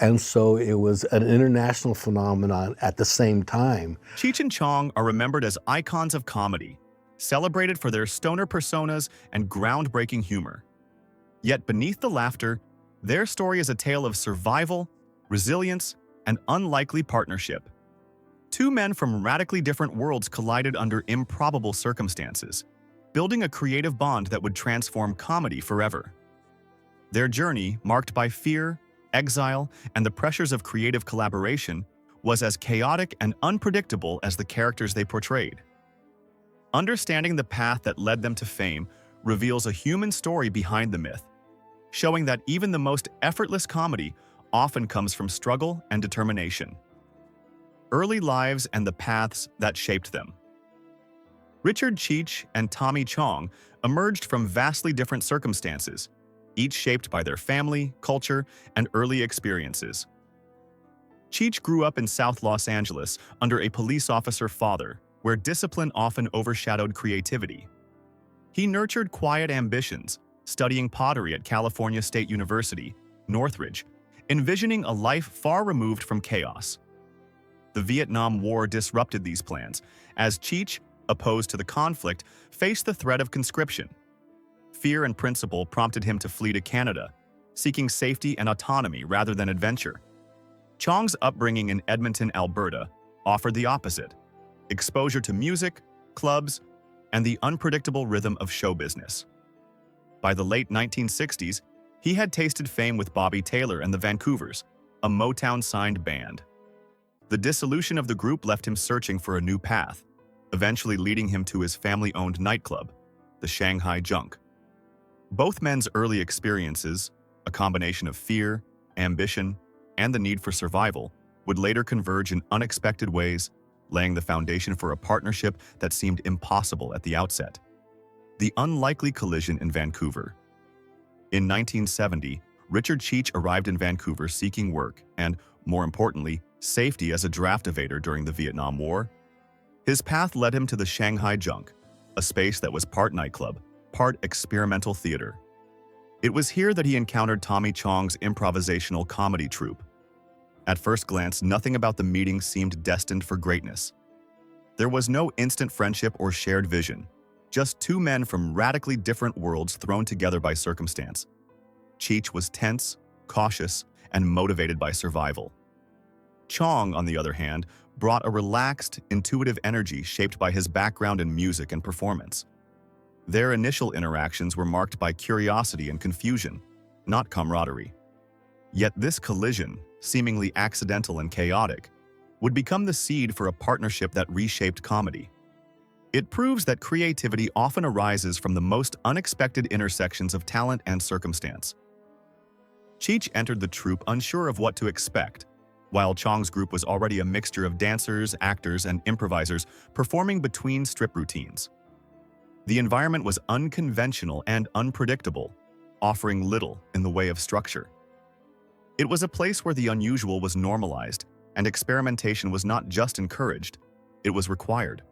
And so it was an international phenomenon at the same time. Cheech and Chong are remembered as icons of comedy, celebrated for their stoner personas and groundbreaking humor. Yet beneath the laughter, their story is a tale of survival, resilience, and unlikely partnership. Two men from radically different worlds collided under improbable circumstances, building a creative bond that would transform comedy forever. Their journey, marked by fear, exile, and the pressures of creative collaboration, was as chaotic and unpredictable as the characters they portrayed. Understanding the path that led them to fame reveals a human story behind the myth, showing that even the most effortless comedy often comes from struggle and determination. Early lives and the paths that shaped them. Richard Cheech and Tommy Chong emerged from vastly different circumstances, each shaped by their family, culture, and early experiences. Cheech grew up in South Los Angeles under a police officer father, where discipline often overshadowed creativity. He nurtured quiet ambitions, studying pottery at California State University, Northridge, envisioning a life far removed from chaos. The Vietnam War disrupted these plans, as Cheech, opposed to the conflict, faced the threat of conscription. Fear and principle prompted him to flee to Canada, seeking safety and autonomy rather than adventure. Chong's upbringing in Edmonton, Alberta, offered the opposite: exposure to music, clubs, and the unpredictable rhythm of show business. By the late 1960s, he had tasted fame with Bobby Taylor and the Vancouvers, a Motown-signed band. The dissolution of the group left him searching for a new path, eventually leading him to his family-owned nightclub, the Shanghai Junk. Both men's early experiences, a combination of fear, ambition, and the need for survival, would later converge in unexpected ways, laying the foundation for a partnership that seemed impossible at the outset. The unlikely collision in Vancouver. In 1970, Richard Cheech arrived in Vancouver seeking work and, more importantly, safety as a draft evader during the Vietnam War. His path led him to the Shanghai Junk, a space that was part nightclub, part experimental theater. It was here that he encountered Tommy Chong's improvisational comedy troupe. At first glance, nothing about the meeting seemed destined for greatness. There was no instant friendship or shared vision, just two men from radically different worlds thrown together by circumstance. Cheech was tense, cautious, and motivated by survival. Chong, on the other hand, brought a relaxed, intuitive energy shaped by his background in music and performance. Their initial interactions were marked by curiosity and confusion, not camaraderie. Yet this collision, seemingly accidental and chaotic, would become the seed for a partnership that reshaped comedy. It proves that creativity often arises from the most unexpected intersections of talent and circumstance. Cheech entered the troupe unsure of what to expect, while Chong's group was already a mixture of dancers, actors, and improvisers performing between strip routines. The environment was unconventional and unpredictable, offering little in the way of structure. It was a place where the unusual was normalized, and experimentation was not just encouraged, it was required.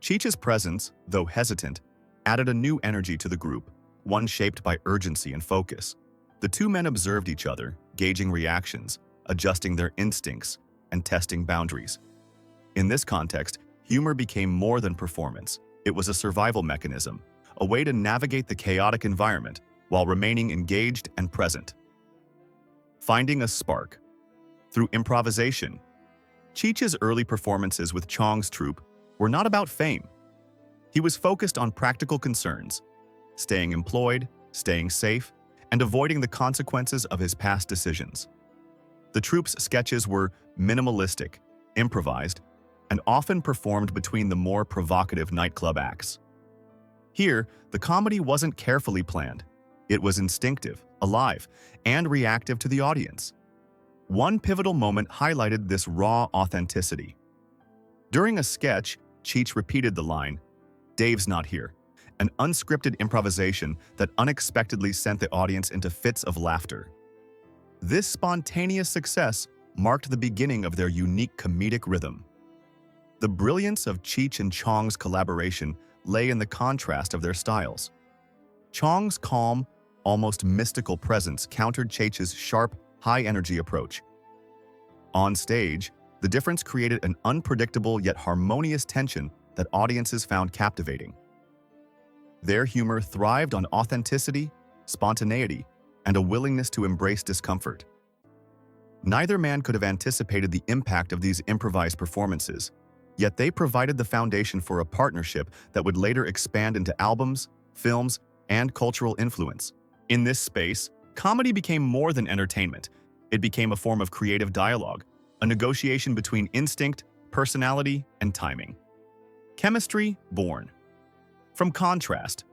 Cheech's presence, though hesitant, added a new energy to the group, one shaped by urgency and focus. The two men observed each other, gauging reactions, adjusting their instincts, and testing boundaries. In this context, humor became more than performance. It was a survival mechanism, a way to navigate the chaotic environment while remaining engaged and present. Finding a spark. Through improvisation, Cheech's early performances with Chong's troupe were not about fame. He was focused on practical concerns, staying employed, staying safe, and avoiding the consequences of his past decisions. The troupe's sketches were minimalistic, improvised, and often performed between the more provocative nightclub acts. Here, the comedy wasn't carefully planned. It was instinctive, alive, and reactive to the audience. One pivotal moment highlighted this raw authenticity. During a sketch, Cheech repeated the line, "Dave's not here," an unscripted improvisation that unexpectedly sent the audience into fits of laughter. This spontaneous success marked the beginning of their unique comedic rhythm. The brilliance of Cheech and Chong's collaboration lay in the contrast of their styles. Chong's calm, almost mystical presence countered Cheech's sharp, high-energy approach. On stage, the difference created an unpredictable yet harmonious tension that audiences found captivating. Their humor thrived on authenticity, spontaneity, and a willingness to embrace discomfort. Neither man could have anticipated the impact of these improvised performances, yet they provided the foundation for a partnership that would later expand into albums, films, and cultural influence. In this space, comedy became more than entertainment. It became a form of creative dialogue, a negotiation between instinct, personality, and timing. Chemistry born. From contrast,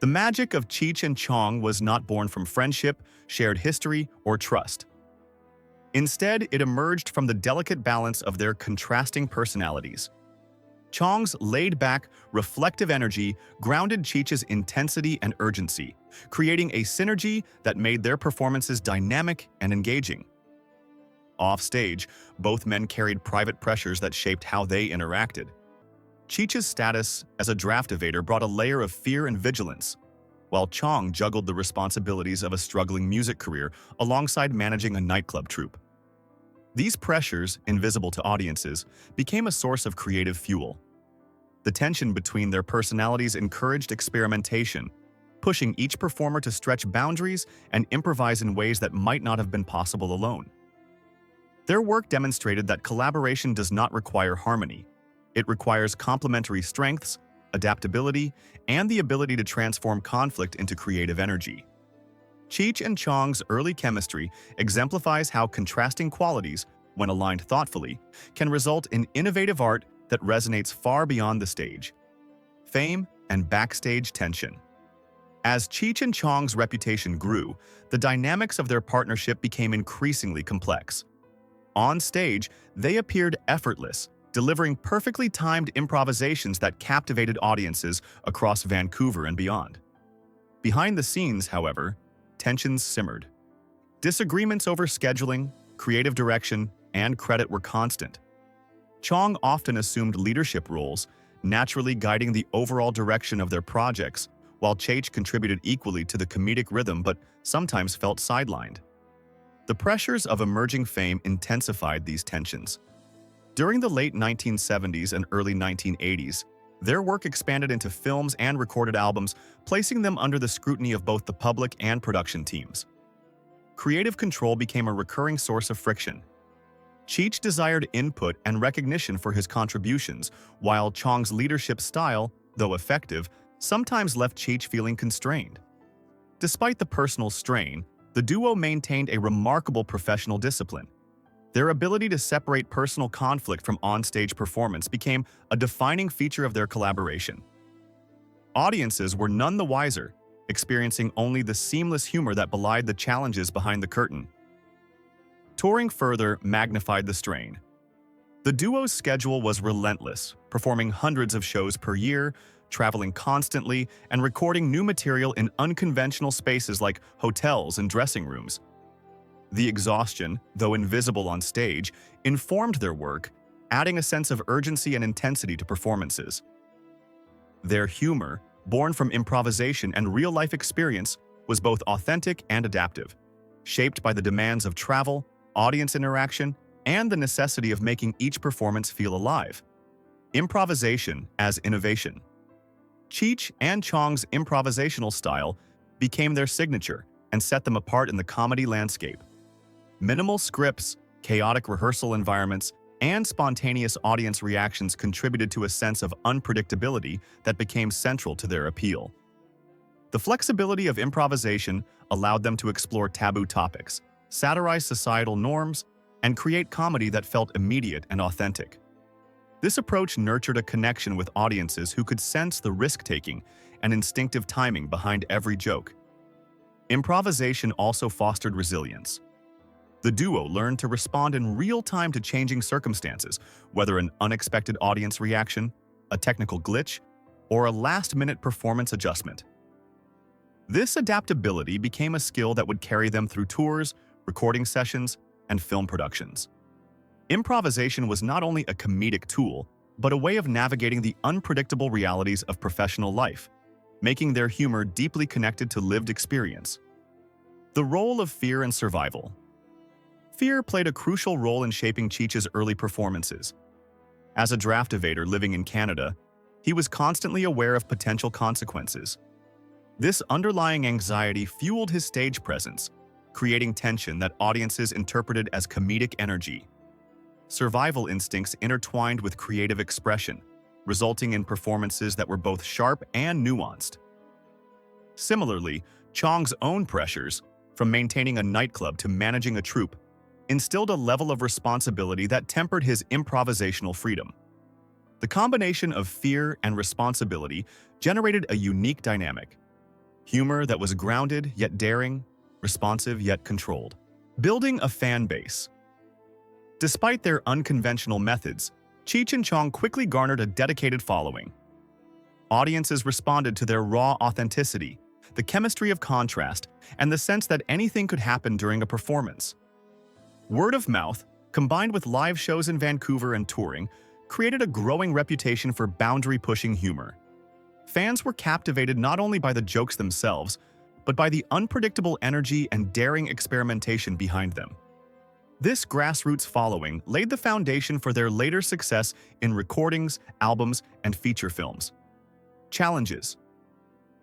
the magic of Cheech and Chong was not born from friendship, shared history, or trust. Instead, it emerged from the delicate balance of their contrasting personalities. Chong's laid-back, reflective energy grounded Cheech's intensity and urgency, creating a synergy that made their performances dynamic and engaging. Off-stage, both men carried private pressures that shaped how they interacted. Cheech's status as a draft evader brought a layer of fear and vigilance, while Chong juggled the responsibilities of a struggling music career alongside managing a nightclub troupe. These pressures, invisible to audiences, became a source of creative fuel. The tension between their personalities encouraged experimentation, pushing each performer to stretch boundaries and improvise in ways that might not have been possible alone. Their work demonstrated that collaboration does not require harmony. It requires complementary strengths, adaptability, and the ability to transform conflict into creative energy. Cheech and Chong's early chemistry exemplifies how contrasting qualities, when aligned thoughtfully, can result in innovative art that resonates far beyond the stage. Fame and backstage tension. As Cheech and Chong's reputation grew, the dynamics of their partnership became increasingly complex. On stage, they appeared effortless, delivering perfectly timed improvisations that captivated audiences across Vancouver and beyond. Behind the scenes, however, tensions simmered. Disagreements over scheduling, creative direction, and credit were constant. Chong often assumed leadership roles, naturally guiding the overall direction of their projects, while Cheech contributed equally to the comedic rhythm but sometimes felt sidelined. The pressures of emerging fame intensified these tensions. During the late 1970s and early 1980s, their work expanded into films and recorded albums, placing them under the scrutiny of both the public and production teams. Creative control became a recurring source of friction. Cheech desired input and recognition for his contributions, while Chong's leadership style, though effective, sometimes left Cheech feeling constrained. Despite the personal strain, the duo maintained a remarkable professional discipline. Their ability to separate personal conflict from on-stage performance became a defining feature of their collaboration. Audiences were none the wiser, experiencing only the seamless humor that belied the challenges behind the curtain. Touring further magnified the strain. The duo's schedule was relentless, performing hundreds of shows per year, traveling constantly, and recording new material in unconventional spaces like hotels and dressing rooms. The exhaustion, though invisible on stage, informed their work, adding a sense of urgency and intensity to performances. Their humor, born from improvisation and real-life experience, was both authentic and adaptive, shaped by the demands of travel, audience interaction, and the necessity of making each performance feel alive. Improvisation as innovation. Cheech and Chong's improvisational style became their signature and set them apart in the comedy landscape. Minimal scripts, chaotic rehearsal environments, and spontaneous audience reactions contributed to a sense of unpredictability that became central to their appeal. The flexibility of improvisation allowed them to explore taboo topics, satirize societal norms, and create comedy that felt immediate and authentic. This approach nurtured a connection with audiences who could sense the risk-taking and instinctive timing behind every joke. Improvisation also fostered resilience. The duo learned to respond in real time to changing circumstances, whether an unexpected audience reaction, a technical glitch, or a last-minute performance adjustment. This adaptability became a skill that would carry them through tours, recording sessions, and film productions. Improvisation was not only a comedic tool, but a way of navigating the unpredictable realities of professional life, making their humor deeply connected to lived experience. The role of fear and survival. Fear played a crucial role in shaping Cheech's early performances. As a draft evader living in Canada, he was constantly aware of potential consequences. This underlying anxiety fueled his stage presence, creating tension that audiences interpreted as comedic energy. Survival instincts intertwined with creative expression, resulting in performances that were both sharp and nuanced. Similarly, Chong's own pressures, from maintaining a nightclub to managing a troupe, instilled a level of responsibility that tempered his improvisational freedom. The combination of fear and responsibility generated a unique dynamic. Humor that was grounded yet daring, responsive yet controlled. Building a fan base. Despite their unconventional methods, Cheech and Chong quickly garnered a dedicated following. Audiences responded to their raw authenticity, the chemistry of contrast, and the sense that anything could happen during a performance. Word of mouth, combined with live shows in Vancouver and touring, created a growing reputation for boundary-pushing humor. Fans were captivated not only by the jokes themselves, but by the unpredictable energy and daring experimentation behind them. This grassroots following laid the foundation for their later success in recordings, albums, and feature films. Challenges.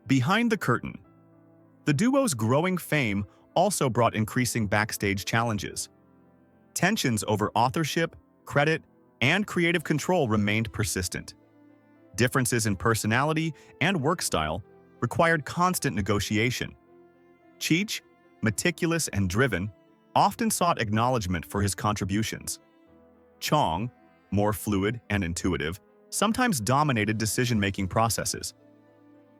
Behind the curtain. The duo's growing fame also brought increasing backstage challenges. Tensions over authorship, credit, and creative control remained persistent. Differences in personality and work style required constant negotiation. Cheech, meticulous and driven, often sought acknowledgement for his contributions. Chong, more fluid and intuitive, sometimes dominated decision-making processes.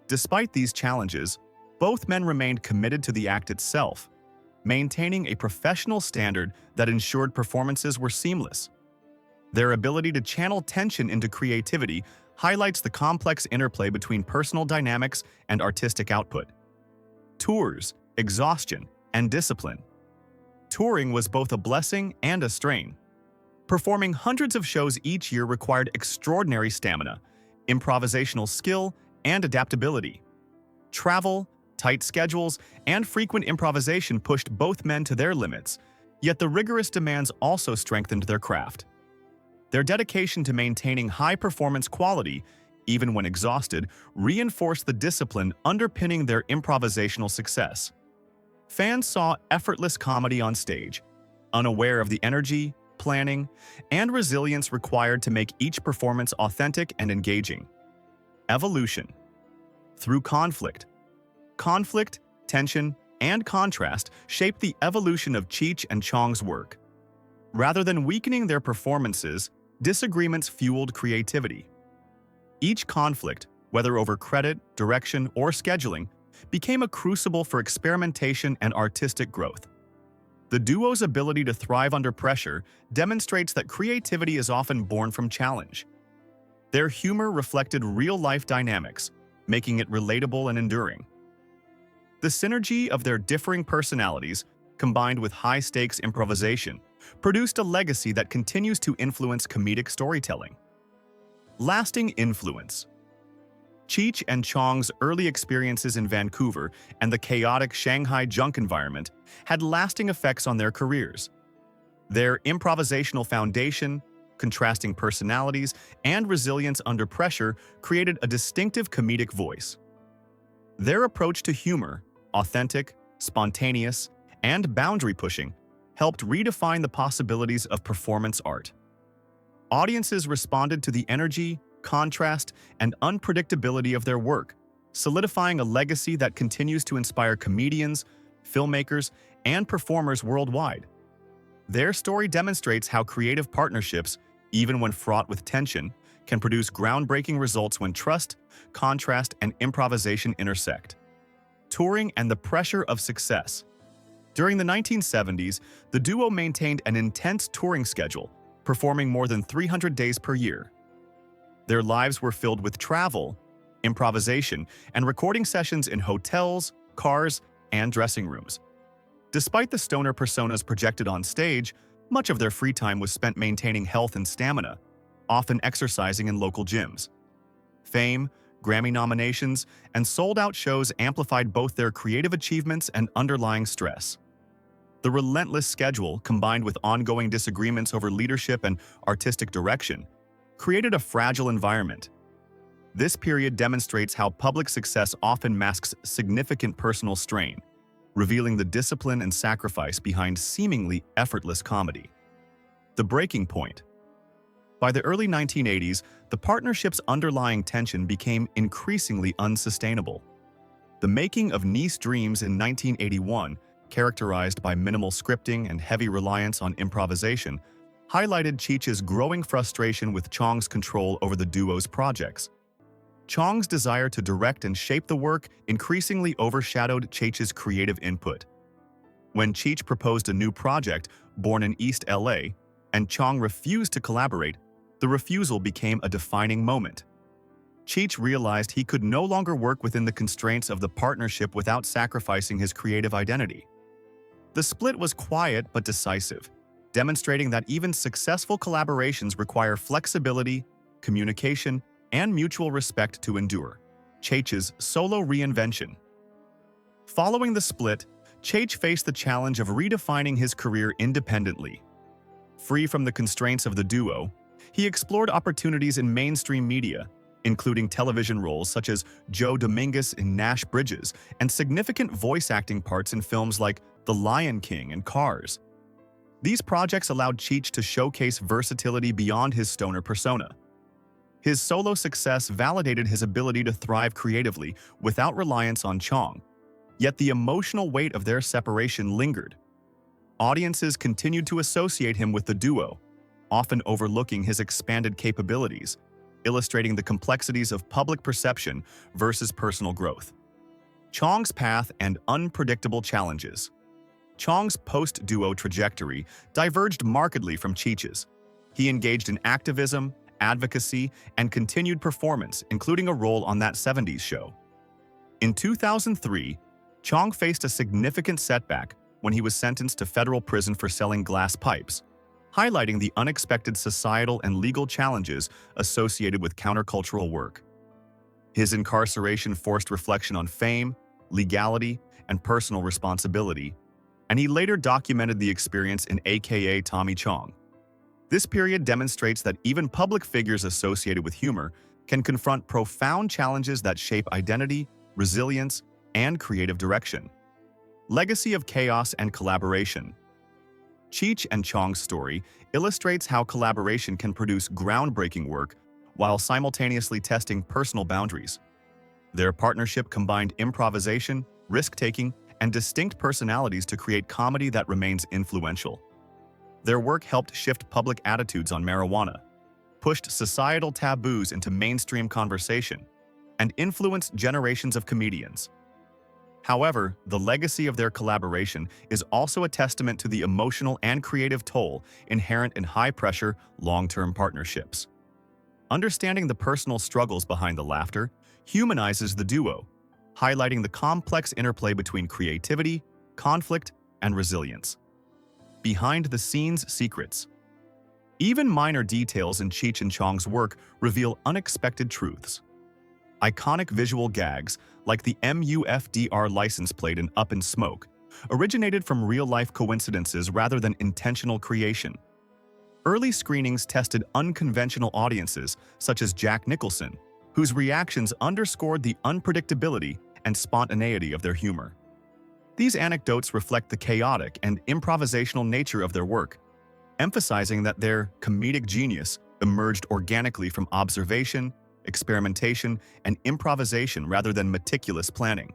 Despite these challenges, both men remained committed to the act itself, maintaining a professional standard that ensured performances were seamless. Their ability to channel tension into creativity highlights the complex interplay between personal dynamics and artistic output. Tours, exhaustion, and discipline. Touring was both a blessing and a strain. Performing hundreds of shows each year required extraordinary stamina, improvisational skill, and adaptability. Travel, tight schedules, and frequent improvisation pushed both men to their limits, yet the rigorous demands also strengthened their craft. Their dedication to maintaining high-performance quality, even when exhausted, reinforced the discipline underpinning their improvisational success. Fans saw effortless comedy on stage, unaware of the energy, planning, and resilience required to make each performance authentic and engaging. Evolution. Through conflict, tension, and contrast shaped the evolution of Cheech and Chong's work. Rather than weakening their performances, disagreements fueled creativity. Each conflict, whether over credit, direction, or scheduling, became a crucible for experimentation and artistic growth. The duo's ability to thrive under pressure demonstrates that creativity is often born from challenge. Their humor reflected real-life dynamics, making it relatable and enduring. The synergy of their differing personalities, combined with high-stakes improvisation, produced a legacy that continues to influence comedic storytelling. Lasting influence. Cheech and Chong's early experiences in Vancouver and the chaotic Shanghai junk environment had lasting effects on their careers. Their improvisational foundation, contrasting personalities, and resilience under pressure created a distinctive comedic voice. Their approach to humor, authentic, spontaneous, and boundary-pushing, helped redefine the possibilities of performance art. Audiences responded to the energy, contrast, and unpredictability of their work, solidifying a legacy that continues to inspire comedians, filmmakers, and performers worldwide. Their story demonstrates how creative partnerships, even when fraught with tension, can produce groundbreaking results when trust, contrast, and improvisation intersect. Touring and the pressure of success. During the 1970s, the duo maintained an intense touring schedule, performing more than 300 days per year. Their lives were filled with travel, improvisation, and recording sessions in hotels, cars, and dressing rooms. Despite the stoner personas projected on stage, much of their free time was spent maintaining health and stamina, often exercising in local gyms. Fame, Grammy nominations, and sold-out shows amplified both their creative achievements and underlying stress. The relentless schedule, combined with ongoing disagreements over leadership and artistic direction, created a fragile environment. This period demonstrates how public success often masks significant personal strain, revealing the discipline and sacrifice behind seemingly effortless comedy. The breaking point. By the early 1980s, the partnership's underlying tension became increasingly unsustainable. The making of Nice Dreams in 1981, characterized by minimal scripting and heavy reliance on improvisation, highlighted Cheech's growing frustration with Chong's control over the duo's projects. Chong's desire to direct and shape the work increasingly overshadowed Cheech's creative input. When Cheech proposed a new project, Born in East LA, and Chong refused to collaborate, the refusal became a defining moment. Cheech realized he could no longer work within the constraints of the partnership without sacrificing his creative identity. The split was quiet but decisive, demonstrating that even successful collaborations require flexibility, communication, and mutual respect to endure. Cheech's solo reinvention. Following the split, Cheech faced the challenge of redefining his career independently. Free from the constraints of the duo, he explored opportunities in mainstream media, including television roles such as Joe Dominguez in Nash Bridges and significant voice acting parts in films like The Lion King and Cars. These projects allowed Cheech to showcase versatility beyond his stoner persona. His solo success validated his ability to thrive creatively without reliance on Chong, yet the emotional weight of their separation lingered. Audiences continued to associate him with the duo, often overlooking his expanded capabilities, illustrating the complexities of public perception versus personal growth. Chong's path and unpredictable challenges. Chong's post-duo trajectory diverged markedly from Cheech's. He engaged in activism, advocacy, and continued performance, including a role on That 70s Show. In 2003, Chong faced a significant setback when he was sentenced to federal prison for selling glass pipes, highlighting the unexpected societal and legal challenges associated with countercultural work. His incarceration forced reflection on fame, legality, and personal responsibility, and he later documented the experience in AKA Tommy Chong. This period demonstrates that even public figures associated with humor can confront profound challenges that shape identity, resilience, and creative direction. Legacy of chaos and collaboration. Cheech and Chong's story illustrates how collaboration can produce groundbreaking work while simultaneously testing personal boundaries. Their partnership combined improvisation, risk-taking, and distinct personalities to create comedy that remains influential. Their work helped shift public attitudes on marijuana, pushed societal taboos into mainstream conversation, and influenced generations of comedians. However, the legacy of their collaboration is also a testament to the emotional and creative toll inherent in high-pressure, long-term partnerships. Understanding the personal struggles behind the laughter humanizes the duo, highlighting the complex interplay between creativity, conflict, and resilience. Behind-the-scenes secrets. Even minor details in Cheech and Chong's work reveal unexpected truths. Iconic visual gags, like the MUFDR license plate in Up in Smoke, originated from real-life coincidences rather than intentional creation. Early screenings tested unconventional audiences, such as Jack Nicholson, whose reactions underscored the unpredictability and spontaneity of their humor. These anecdotes reflect the chaotic and improvisational nature of their work, emphasizing that their comedic genius emerged organically from observation, experimentation, and improvisation rather than meticulous planning.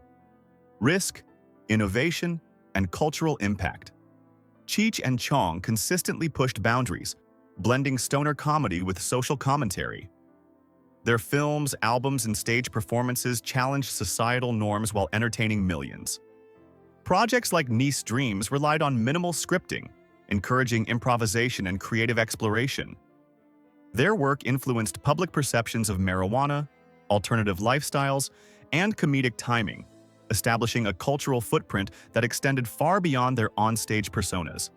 Risk, innovation, and cultural impact. Cheech and Chong consistently pushed boundaries, blending stoner comedy with social commentary. Their films, albums, and stage performances challenged societal norms while entertaining millions. Projects like Nice Dreams relied on minimal scripting, encouraging improvisation and creative exploration. Their work influenced public perceptions of marijuana, alternative lifestyles, and comedic timing, establishing a cultural footprint that extended far beyond their onstage personas.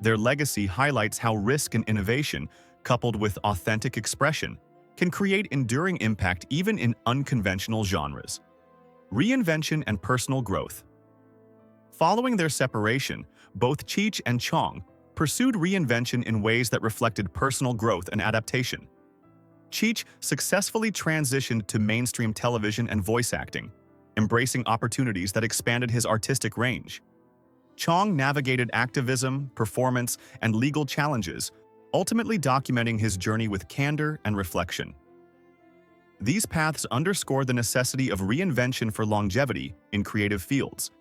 Their legacy highlights how risk and innovation, coupled with authentic expression, can create enduring impact even in unconventional genres. Reinvention and personal growth. Following their separation, both Cheech and Chong pursued reinvention in ways that reflected personal growth and adaptation. Cheech successfully transitioned to mainstream television and voice acting, embracing opportunities that expanded his artistic range. Chong navigated activism, performance, and legal challenges, ultimately documenting his journey with candor and reflection. These paths underscore the necessity of reinvention for longevity in creative fields,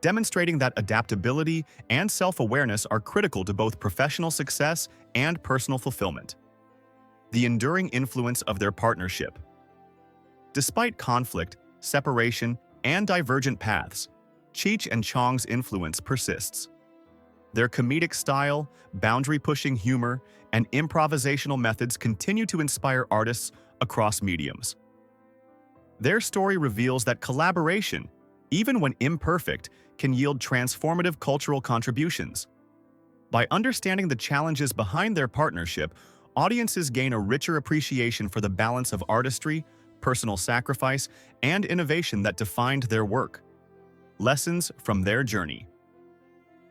demonstrating that adaptability and self-awareness are critical to both professional success and personal fulfillment. The enduring influence of their partnership. Despite conflict, separation, and divergent paths, Cheech and Chong's influence persists. Their comedic style, boundary-pushing humor, and improvisational methods continue to inspire artists across mediums. Their story reveals that collaboration, even when imperfect, can yield transformative cultural contributions. By understanding the challenges behind their partnership, audiences gain a richer appreciation for the balance of artistry, personal sacrifice, and innovation that defined their work. Lessons from their journey.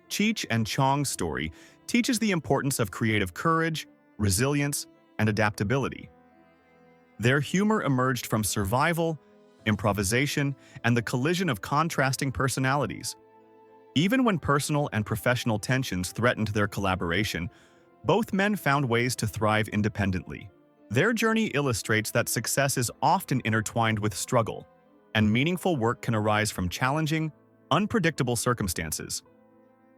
Cheech and Chong's story teaches the importance of creative courage, resilience, and adaptability. Their humor emerged from survival, improvisation, and the collision of contrasting personalities. Even when personal and professional tensions threatened their collaboration, both men found ways to thrive independently. Their journey illustrates that success is often intertwined with struggle, and meaningful work can arise from challenging, unpredictable circumstances.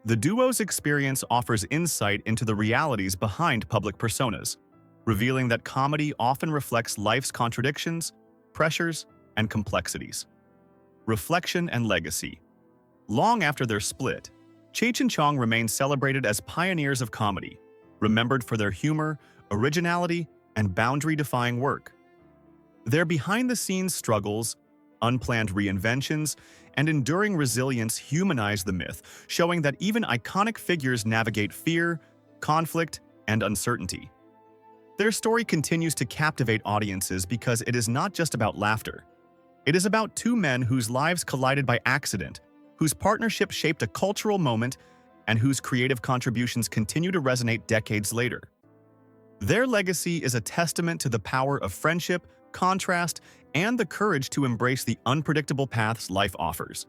The duo's experience offers insight into the realities behind public personas, revealing that comedy often reflects life's contradictions, pressures, and complexities. Reflection and legacy. Long after their split, Cheech and Chong remain celebrated as pioneers of comedy, remembered for their humor, originality, and boundary-defying work. Their behind-the-scenes struggles, unplanned reinventions, and enduring resilience humanize the myth, showing that even iconic figures navigate fear, conflict, and uncertainty. Their story continues to captivate audiences because it is not just about laughter. It is about two men whose lives collided by accident, whose partnership shaped a cultural moment, and whose creative contributions continue to resonate decades later. Their legacy is a testament to the power of friendship, contrast, and the courage to embrace the unpredictable paths life offers.